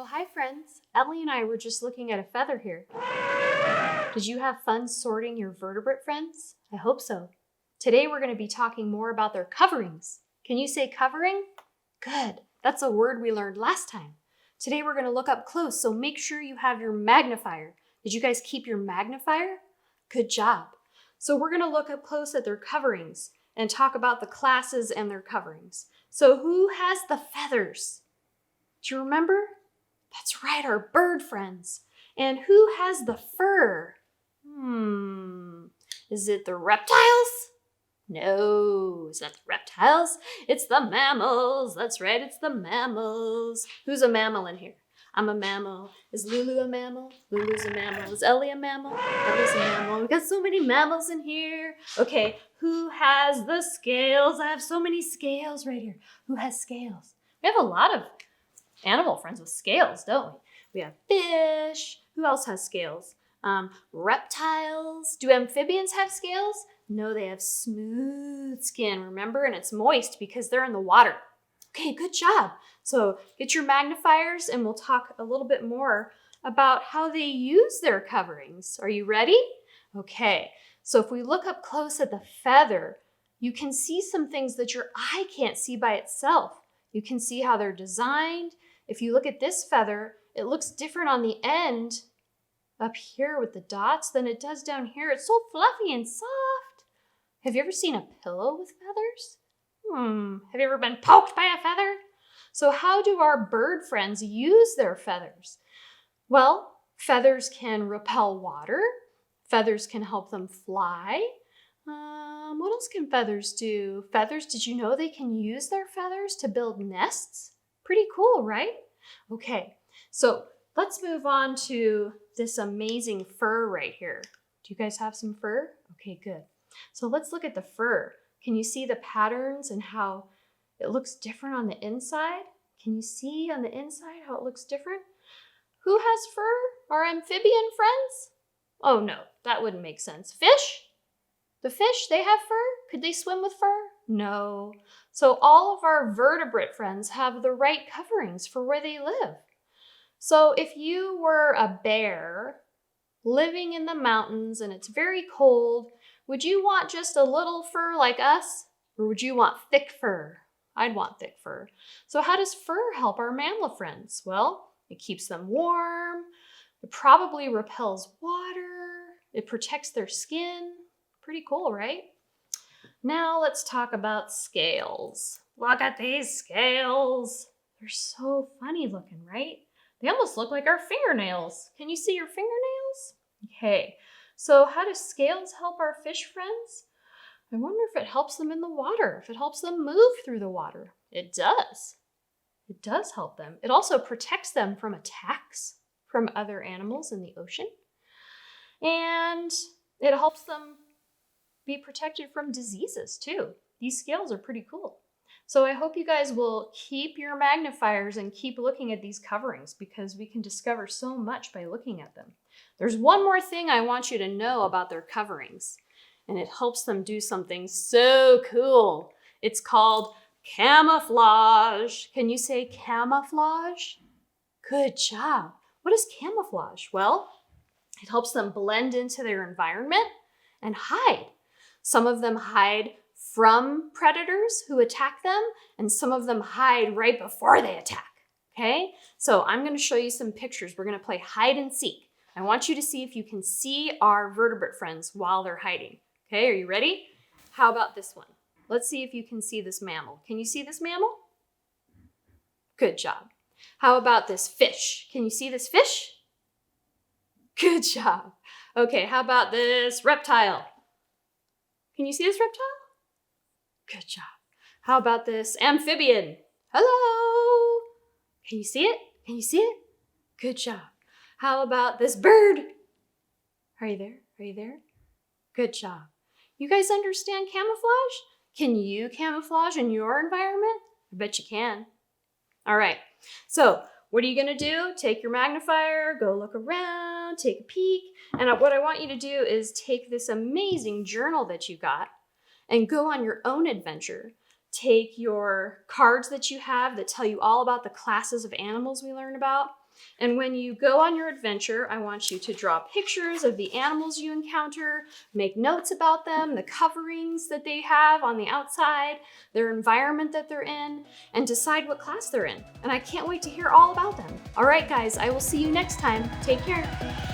Oh, hi friends. Ellie and I were just looking at a feather here. Did you have fun sorting your vertebrate friends? I hope so. Today we're going to be talking more about their coverings. Can you say covering? Good. That's a word we learned last time. Today we're going to look up close, so make sure you have your magnifier. Did you guys keep your magnifier? Good job. So we're going to look up close at their coverings and talk about the classes and their coverings. So who has the feathers? Do you remember? That's right, our bird friends. And who has the fur? Is it the reptiles? No, is that the reptiles? It's the mammals. That's right, it's the mammals. Who's a mammal in here? I'm a mammal. Is Lulu a mammal? Lulu's a mammal. Is Ellie a mammal? Ellie's a mammal. We got so many mammals in here. Okay, who has the scales? I have so many scales right here. Who has scales? We have a lot of animal friends with scales, don't we? We have fish. Who else has scales? Reptiles. Do amphibians have scales? No, they have smooth skin, remember? And it's moist because they're in the water. Okay, good job. So get your magnifiers and we'll talk a little bit more about how they use their coverings. Are you ready? Okay, so if we look up close at the feather, you can see some things that your eye can't see by itself. You can see how they're designed. If you look at this feather, it looks different on the end up here with the dots than it does down here. It's so fluffy and soft. Have you ever seen a pillow with feathers? Have you ever been poked by a feather? So how do our bird friends use their feathers? Well, feathers can repel water. Feathers can help them fly. What else can feathers do? Feathers, did you know they can use their feathers to build nests? Pretty cool, right? Okay, so let's move on to this amazing fur right here. Do you guys have some fur? Okay, good. So let's look at the fur. Can you see the patterns and how it looks different on the inside? Can you see on the inside how it looks different? Who has fur? Our amphibian friends? Oh no, that wouldn't make sense. Fish? The fish, they have fur? Could they swim with fur? No. So all of our vertebrate friends have the right coverings for where they live. So if you were a bear living in the mountains and it's very cold, would you want just a little fur like us? Or would you want thick fur? I'd want thick fur. So how does fur help our mammal friends? Well, it keeps them warm. It probably repels water. It protects their skin. Pretty cool, right? Now let's talk about scales. Look at these scales. They're so funny looking, right? They almost look like our fingernails. Can you see your fingernails? Okay, so how do scales help our fish friends? I wonder if it helps them in the water, if it helps them move through the water. It does. It does help them. It also protects them from attacks from other animals in the ocean. And it helps them be protected from diseases too. These scales are pretty cool. So I hope you guys will keep your magnifiers and keep looking at these coverings because we can discover so much by looking at them. There's one more thing I want you to know about their coverings, and it helps them do something so cool. It's called camouflage. Can you say camouflage? Good job. What is camouflage? Well, it helps them blend into their environment and hide. Some of them hide from predators who attack them, and some of them hide right before they attack, okay? So I'm gonna show you some pictures. We're gonna play hide and seek. I want you to see if you can see our vertebrate friends while they're hiding. Okay, are you ready? How about this one? Let's see if you can see this mammal. Can you see this mammal? Good job. How about this fish? Can you see this fish? Good job. Okay, how about this reptile? Can you see this reptile? Good job. How about this amphibian? Hello? Can you see it? Can you see it? Good job. How about this bird? Are you there? Are you there? Good job. You guys understand camouflage? Can you camouflage in your environment? I bet you can. All right. So what are you going to do? Take your magnifier, go look around, take a peek. And what I want you to do is take this amazing journal that you got and go on your own adventure. Take your cards that you have that tell you all about the classes of animals we learn about And when you go on your adventure, I want you to draw pictures of the animals you encounter, make notes about them, the coverings that they have on the outside, their environment that they're in, and decide what class they're in. And I can't wait to hear all about them. All right, guys, I will see you next time. Take care.